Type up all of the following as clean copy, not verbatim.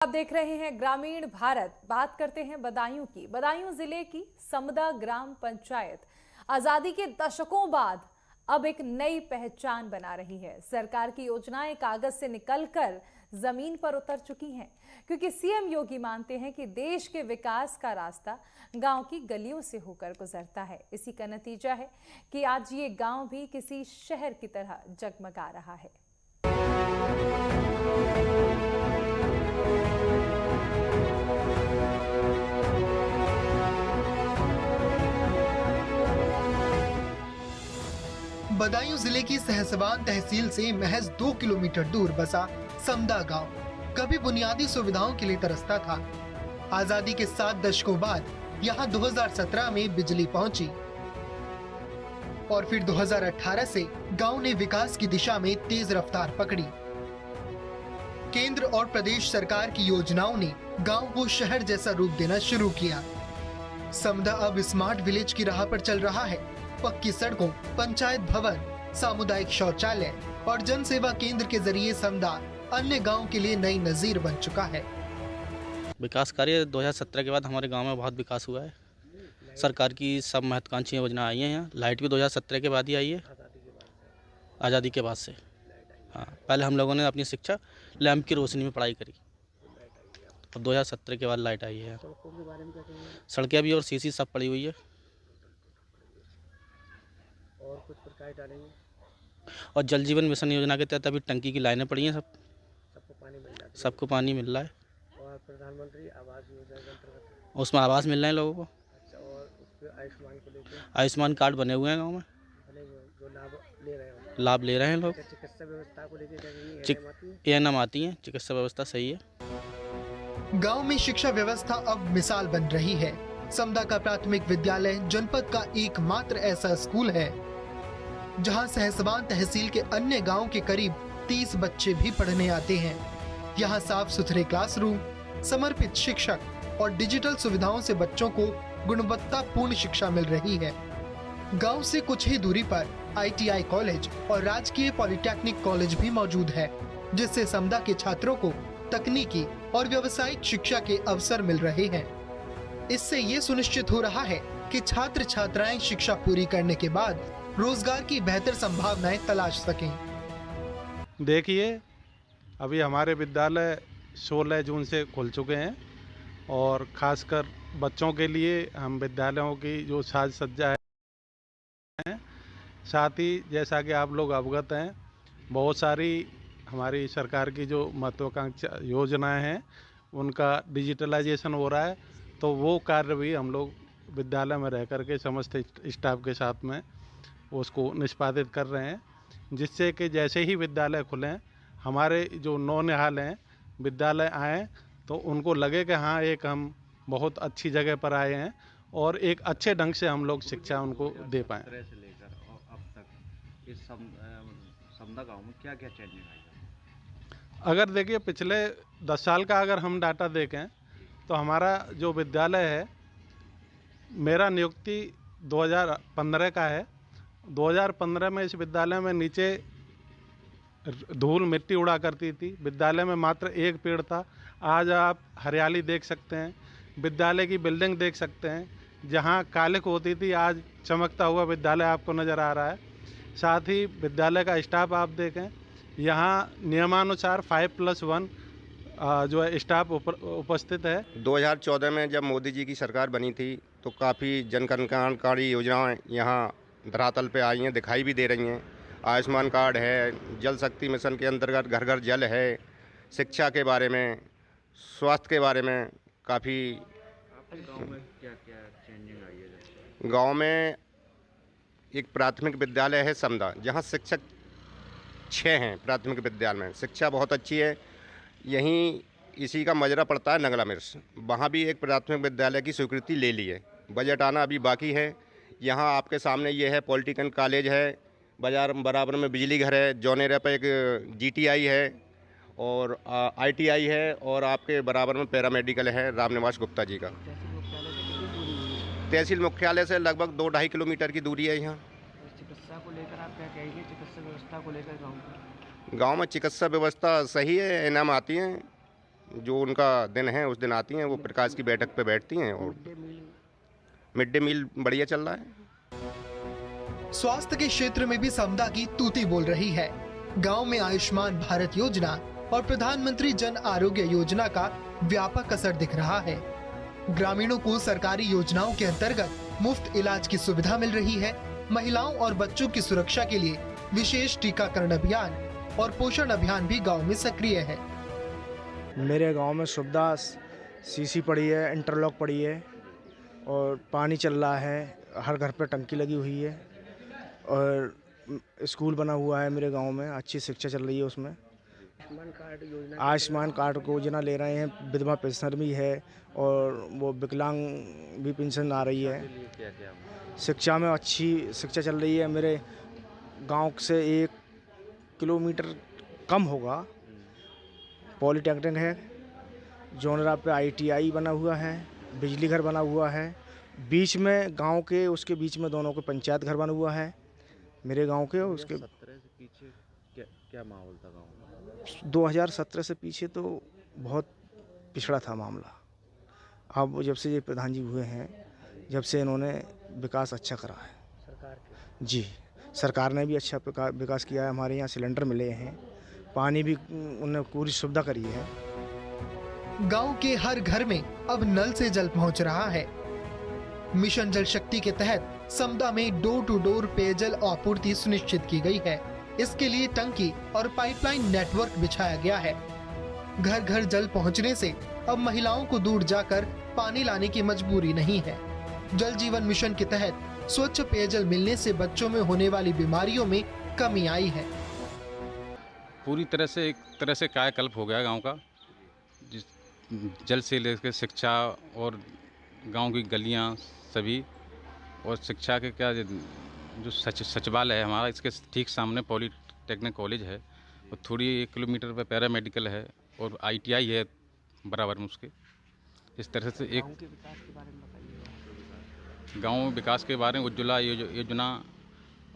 आप देख रहे हैं ग्रामीण भारत। बात करते हैं बदायूं की। बदायूं जिले की समदा ग्राम पंचायत आजादी के दशकों बाद अब एक नई पहचान बना रही है। सरकार की योजनाएं कागज से निकलकर जमीन पर उतर चुकी हैं, क्योंकि सीएम योगी मानते हैं कि देश के विकास का रास्ता गांव की गलियों से होकर गुजरता है। इसी का नतीजा है कि आज ये गांव भी किसी शहर की तरह जगमगा रहा है। बदायूं जिले की सहसवान तहसील से महज 2 किलोमीटर दूर बसा समदा गांव कभी बुनियादी सुविधाओं के लिए तरसता था। आजादी के 7 दशकों बाद यहां 2017 में बिजली पहुंची और फिर 2018 से गांव ने विकास की दिशा में तेज रफ्तार पकड़ी। केंद्र और प्रदेश सरकार की योजनाओं ने गांव को शहर जैसा रूप देना शुरू किया। समदा अब स्मार्ट विलेज की राह पर चल रहा है। पक्की सड़कों, पंचायत भवन, सामुदायिक शौचालय और जन सेवा केंद्र के जरिए समदा अन्य गांव के लिए नई नजीर बन चुका है। विकास कार्य 2017 के बाद हमारे गांव में बहुत विकास हुआ है। सरकार की सब महत्वाकांक्षी योजना आई है। यहाँ लाइट भी 2017 के बाद ही आई है, आज़ादी के बाद से। हाँ, पहले हम लोगों ने अपनी शिक्षा लैंप की रोशनी में पढ़ाई करी, अब 2017 के बाद लाइट आई है। सड़कें भी और सीसी सब पड़ी हुई है। और कुछ प्रकार डालेंगे। और जल जीवन मिशन योजना के तहत अभी टंकी की लाइनें पड़ी हैं। सबको पानी मिल रहा है। सबको पानी मिल रहा है। और प्रधानमंत्री आवास योजना के अंतर्गत उसमें आवास मिल रहे हैं लोगों को। अच्छा, और उसके आयुष्मान को लेकर आयुष्मान कार्ड बने हुए हैं गाँव में, बने हुए हैं, जो लाभ ले रहे हैं लोग। चिकित्सा व्यवस्था को लेकर एएनएम आती है, चिकित्सा व्यवस्था सही है। गांव में शिक्षा व्यवस्था अब मिसाल बन रही है। समदा का प्राथमिक विद्यालय जनपद का एकमात्र ऐसा स्कूल है जहां सहसवान तहसील के अन्य गांव के करीब 30 बच्चे भी पढ़ने आते हैं। यहां साफ सुथरे क्लासरूम, समर्पित शिक्षक और डिजिटल सुविधाओं से बच्चों को गुणवत्तापूर्ण शिक्षा मिल रही है। गांव से कुछ ही दूरी पर आईटीआई कॉलेज और राजकीय पॉलिटेक्निक कॉलेज भी मौजूद है, जिससे समदा के छात्रों को तकनीकी और व्यावसायिक शिक्षा के अवसर मिल रहे हैं। इससे ये सुनिश्चित हो रहा है कि छात्र छात्राएं शिक्षा पूरी करने के बाद रोजगार की बेहतर संभावनाएं तलाश सकें। देखिए, अभी हमारे विद्यालय 16 जून से खुल चुके हैं और खासकर बच्चों के लिए हम विद्यालयों की जो साज सज्जा है, साथ ही जैसा कि आप लोग अवगत हैं, बहुत सारी हमारी सरकार की जो महत्वाकांक्षी योजनाएं हैं उनका डिजिटलाइजेशन हो रहा है। तो वो कार्य भी हम लोग विद्यालय में रह कर के समस्त स्टाफ के साथ में उसको निष्पादित कर रहे हैं, जिससे कि जैसे ही विद्यालय खुलें, हमारे जो नौनिहाल हैं विद्यालय आएँ तो उनको लगे कि हाँ, एक हम बहुत अच्छी जगह पर आए हैं और एक अच्छे ढंग से हम लोग शिक्षा उनको दे पाएँ। से लेकर और अब तक इस समदा गाँव में क्या क्या चेंजिंग आई? अगर देखिए, पिछले 10 साल का अगर हम डाटा देखें तो हमारा जो विद्यालय है, मेरा नियुक्ति 2015 का है। 2015 में इस विद्यालय में नीचे धूल मिट्टी उड़ा करती थी। विद्यालय में मात्र एक पेड़ था। आज आप हरियाली देख सकते हैं, विद्यालय की बिल्डिंग देख सकते हैं। जहां कालिक होती थी, आज चमकता हुआ विद्यालय आपको नज़र आ रहा है। साथ ही विद्यालय का स्टाफ आप देखें, यहाँ नियमानुसार 5+1 जो है स्टाफ उपस्थित है। 2014 में जब मोदी जी की सरकार बनी थी तो काफ़ी जन कल्याणकारी योजनाएं यहाँ धरातल पे आई हैं, दिखाई भी दे रही हैं। आयुष्मान कार्ड है, जल शक्ति मिशन के अंतर्गत घर घर जल है, शिक्षा के बारे में, स्वास्थ्य के बारे में काफ़ी। गाँव में क्या क्या चेंजिंग आई है? गाँव में एक प्राथमिक विद्यालय है समदा, जहाँ शिक्षक 6 हैं। प्राथमिक विद्यालय में शिक्षा बहुत अच्छी है। यहीं इसी का मजरा पड़ता है नगला मिर्च, वहाँ भी एक प्राथमिक विद्यालय की स्वीकृति ले ली है। बजट आना अभी बाकी है। यहाँ आपके सामने ये है पॉलिटेक्निक कॉलेज है, बाजार बराबर में बिजली घर है, जौनेरा पे एक जीटीआई है और आईटीआई है, और आपके बराबर में पैरामेडिकल है रामनिवास गुप्ता जी का। तहसील मुख्यालय से लगभग 2-2.5 किलोमीटर की दूरी है। यहाँ चिकित्सा को लेकर आप क्या कहेंगे? चिकित्सा व्यवस्था को लेकर गाँव में चिकित्सा व्यवस्था सही है। एएनएम आती हैं, जो उनका दिन है उस दिन आती हैं, वो प्रकाश की बैठक पे बैठती हैं और मिड डे मील बढ़िया चल रहा है। स्वास्थ्य के क्षेत्र में भी समदा की तूती बोल रही है। गांव में आयुष्मान भारत योजना और प्रधानमंत्री जन आरोग्य योजना का व्यापक असर दिख रहा है। ग्रामीणों को सरकारी योजनाओं के अंतर्गत मुफ्त इलाज की सुविधा मिल रही है। महिलाओं और बच्चों की सुरक्षा के लिए विशेष टीकाकरण अभियान और पोषण अभियान भी गांव में सक्रिय है। मेरे गांव में सुविधा सीसी पड़ी है, इंटरलॉक पड़ी है और पानी चल रहा है। हर घर पर टंकी लगी हुई है और स्कूल बना हुआ है मेरे गांव में। अच्छी शिक्षा चल रही है उसमें। आयुष्मान कार्ड को योजना ले रहे हैं। विधवा पेंशन भी है और वो विकलांग भी पेंशन आ रही है। शिक्षा में अच्छी शिक्षा चल रही है। मेरे गांव से 1 किलोमीटर कम होगा पॉलिटेक्निक है। जोनरा पे ITI बना हुआ है, बिजली घर बना हुआ है। बीच में गांव के उसके बीच में दोनों के पंचायत घर बना हुआ है मेरे गांव के। उसके 2017 से पीछे क्या माहौल था गांव में? 2017 से पीछे तो बहुत पिछड़ा था मामला। अब जब से ये प्रधान जी हुए हैं, जब से इन्होंने विकास अच्छा करा है। सरकार के जी, सरकार ने भी अच्छा विकास किया है। हमारे यहाँ सिलेंडर मिले हैं, पानी भी उन्होंने पूरी सुविधा करी है। गांव के हर घर में अब नल से जल पहुंच रहा है। मिशन जल शक्ति के तहत समदा में डोर टू डोर पेयजल आपूर्ति सुनिश्चित की गई है। इसके लिए टंकी और पाइपलाइन नेटवर्क बिछाया गया है। घर घर जल पहुंचने से अब महिलाओं को दूर जाकर पानी लाने की मजबूरी नहीं है। जल जीवन मिशन के तहत स्वच्छ पेयजल मिलने से बच्चों में होने वाली बीमारियों में कमी आई है। पूरी तरह से एक तरह से कायाकल्प हो गया गांव का। जिस जल से लेकर शिक्षा और गांव की गलियां सभी, और शिक्षा के क्या जो सचिवालय है हमारा, इसके ठीक सामने पॉलिटेक्निक कॉलेज है और थोड़ी 1 किलोमीटर पर पैरामेडिकल है और ITI है बराबर में उसके। इस तरह से एक गांव में विकास के बारे में उज्ज्वला योजना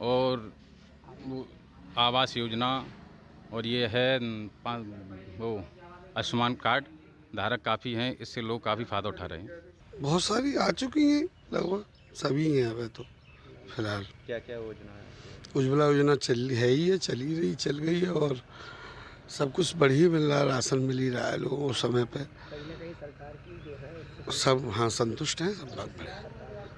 और आवास योजना और ये है वो आयुष्मान कार्ड धारक काफ़ी हैं। इससे लोग काफ़ी फ़ायदा उठा रहे हैं। बहुत सारी आ चुकी हैं, लगभग सभी हैं अभी तो फिलहाल। क्या क्या योजना है? उज्ज्वला योजना चल गई है और सब कुछ बढ़िया मिल रहा है। राशन मिल ही रहा है लोगों को समय पे। कहीं ना कहीं सरकार की जो है सब हाँ संतुष्ट हैं, सब बात बढ़िया।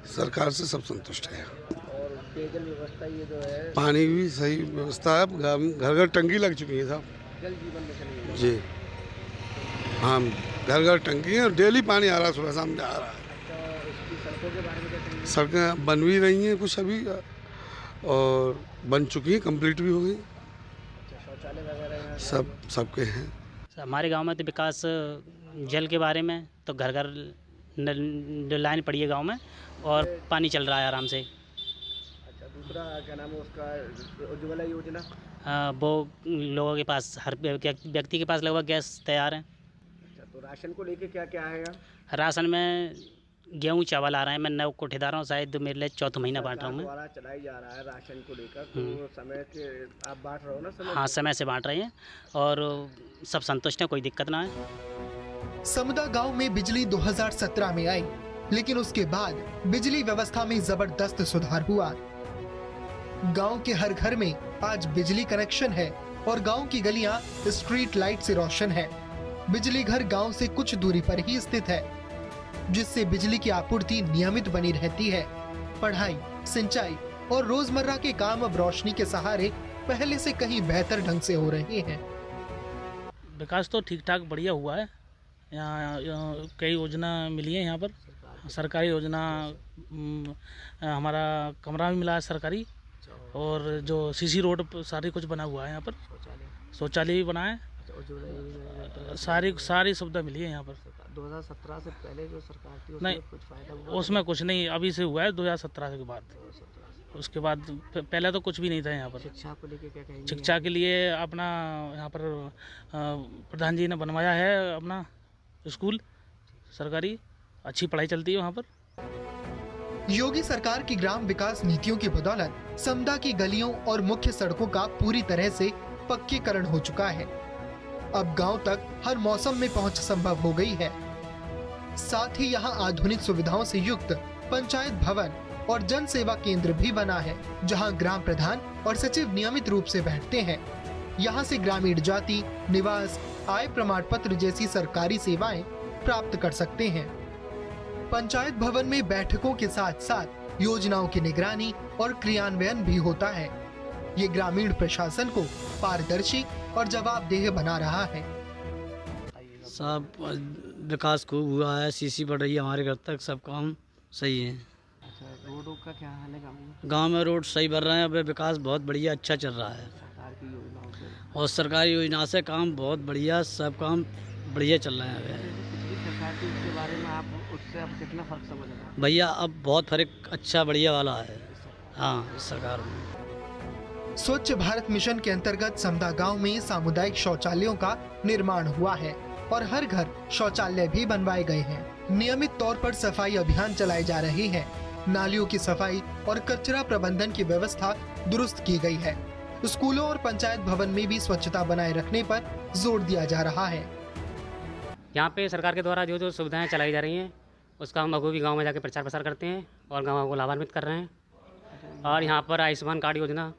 सरकार से सब संतुष्ट है। और पेयजल व्यवस्था ये जो है, पानी भी सही व्यवस्था है। घर घर टंकी लग चुकी है साहब। जल जीवन मिशन जी हाँ, घर घर टंकी है और डेली पानी आ रहा है, सुबह शाम आ रहा है। तो इसकी सड़कों के बारे में क्या कहेंगे? सड़कें बन भी रही हैं कुछ अभी और बन चुकी हैं, कंप्लीट भी हो गई। शौचालय वगैरह सबके हैं। हमारे गांव में तो विकास जल के बारे में तो घर घर लाइन पड़ी है गांव में और पानी चल रहा है आराम से। अच्छा, दूसरा क्या नाम है उसका, उज्ज्वला योजना? वो लोगों के पास, हर व्यक्ति के पास लगभग गैस तैयार है। अच्छा, तो राशन को लेके क्या क्या है? राशन में गेहूँ चावल आ रहा है। मैं 9 कोठेदार हूँ, शायद मेरे लिए 4था महीना बांट रहा हूँ मैं। द्वारा चलाई जा रहा है राशन को लेकर, तो समय के आप बांट रहे हो ना? समय हाँ, समय से बांट रहे हैं और सब संतुष्ट हैं, कोई दिक्कत ना है। समदा गांव में बिजली 2017 में आई, लेकिन उसके बाद बिजली व्यवस्था में जबरदस्त सुधार हुआ। गांव के हर घर में आज बिजली कनेक्शन है और गांव की गलियां स्ट्रीट लाइट से रोशन है। बिजली घर गांव से कुछ दूरी पर ही स्थित है, जिससे बिजली की आपूर्ति नियमित बनी रहती है। पढ़ाई, सिंचाई और रोजमर्रा के काम अब रोशनी के सहारे पहले से कहीं बेहतर ढंग से हो रहे हैं। विकास तो ठीक ठाक बढ़िया हुआ है। यहाँ कई योजना मिली है। यहाँ पर सरकारी योजना, हमारा कमरा भी मिला है सरकारी, और जो CC रोड पर सारी कुछ बना हुआ है। यहाँ पर शौचालय भी बना है। सारी सुविधा मिली है यहाँ पर। 2017 से पहले जो सरकार थी नहीं, कुछ फायदा हुआ? उसमें कुछ नहीं, अभी से हुआ है 2017 के बाद। उसके बाद पहले तो कुछ भी नहीं था यहाँ पर। शिक्षा को लेके क्या कहेंगे? शिक्षा के लिए अपना यहाँ पर प्रधान जी ने बनवाया है अपना स्कूल सरकारी, अच्छी पढ़ाई चलती है वहाँ पर। योगी सरकार की ग्राम विकास नीतियों की बदौलत समदा की गलियों और मुख्य सड़कों का पूरी तरह से पक्कीकरण हो चुका है। अब गांव तक हर मौसम में पहुंच संभव हो गई है। साथ ही यहां आधुनिक सुविधाओं से युक्त पंचायत भवन और जन सेवा केंद्र भी बना है, जहां ग्राम प्रधान और सचिव नियमित रूप से बैठते हैं। यहां से ग्रामीण जाति, निवास, आय प्रमाण पत्र जैसी सरकारी सेवाएं प्राप्त कर सकते हैं। पंचायत भवन में बैठकों के साथ साथ योजनाओं की निगरानी और क्रियान्वयन भी होता है। ये ग्रामीण प्रशासन को पारदर्शी और जवाबदेह बना रहा है। सब विकास खूब हुआ है, सीसी बढ़ रही है हमारे घर तक, सब काम सही है। रोड का क्या हाल है गांव में? रोड सही बन रहे हैं, अब विकास बहुत बढ़िया अच्छा चल रहा है सरकार की योजनाओं से, और सरकारी योजना से काम बहुत बढ़िया, सब काम बढ़िया चल रहे हैं। पिछली सरकार की उसके बारे में आप उससे अब कितना फर्क समझ रहे हैं? भैया अब बहुत फर्क अच्छा बढ़िया वाला है। हाँ, सरकार में स्वच्छ भारत मिशन के अंतर्गत समदा गांव में सामुदायिक शौचालयों का निर्माण हुआ है और हर घर शौचालय भी बनवाए गए हैं। नियमित तौर पर सफाई अभियान चलाए जा रहे हैं। नालियों की सफाई और कचरा प्रबंधन की व्यवस्था दुरुस्त की गई है। स्कूलों और पंचायत भवन में भी स्वच्छता बनाए रखने पर जोर दिया जा रहा है। यहाँ पे सरकार के द्वारा जो जो सुविधाएं चलाई जा रही हैं उसका हम अगो भी गाँव में जाके प्रचार प्रसार करते हैं और गाँव को लाभान्वित कर रहे हैं। और यहाँ पर आयुष्मान कार्ड योजना,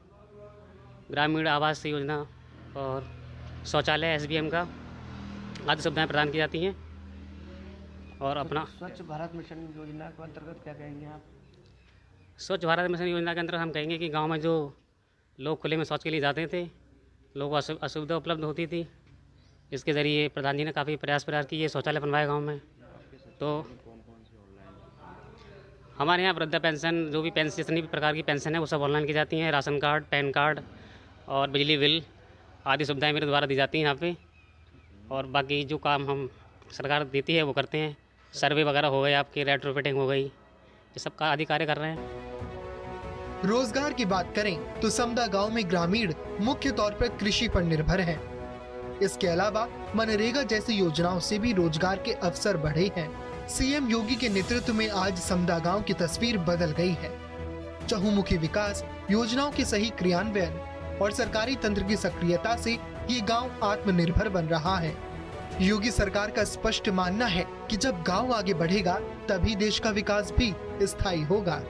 ग्रामीण आवास योजना और शौचालय SBM का आदि सुविधाएं प्रदान की जाती हैं। और अपना स्वच्छ भारत मिशन योजना के अंतर्गत क्या कहेंगे आप? स्वच्छ भारत मिशन योजना के अंतर्गत हम कहेंगे कि गांव में जो लोग खुले में शौच के लिए जाते थे, लोगों को असुविधा उपलब्ध होती थी, इसके ज़रिए प्रधान जी ने काफ़ी प्रयास किए, शौचालय बनवाए गांव में। तो हमारे यहाँ वृद्धा पेंशन, जो भी पेंशन, जितनी भी प्रकार की पेंशन है वो सब ऑनलाइन की जाती हैं। राशन कार्ड, पैन कार्ड और बिजली बिल आदि सुविधाएँ मेरे द्वारा दी जाती हैं यहाँ पर। और बाकी जो काम हम सरकार देती है वो करते हैं। सर्वे वगैरह हो गए, आपकी रेट्रोफिटिंग हो गई, ये सब का आदि कार्य कर रहे हैं। रोजगार की बात करें तो समदा गांव में ग्रामीण मुख्य तौर पर कृषि पर निर्भर हैं। इसके अलावा मनरेगा जैसी योजनाओं से भी रोजगार के अवसर बढ़े हैं। CM योगी के नेतृत्व में आज समदा गांव की तस्वीर बदल गई है। चहुमुखी विकास, योजनाओं के सही क्रियान्वयन और सरकारी तंत्र की सक्रियता से ये गांव आत्मनिर्भर बन रहा है। योगी सरकार का स्पष्ट मानना है कि जब गांव आगे बढ़ेगा तभी देश का विकास भी स्थायी होगा।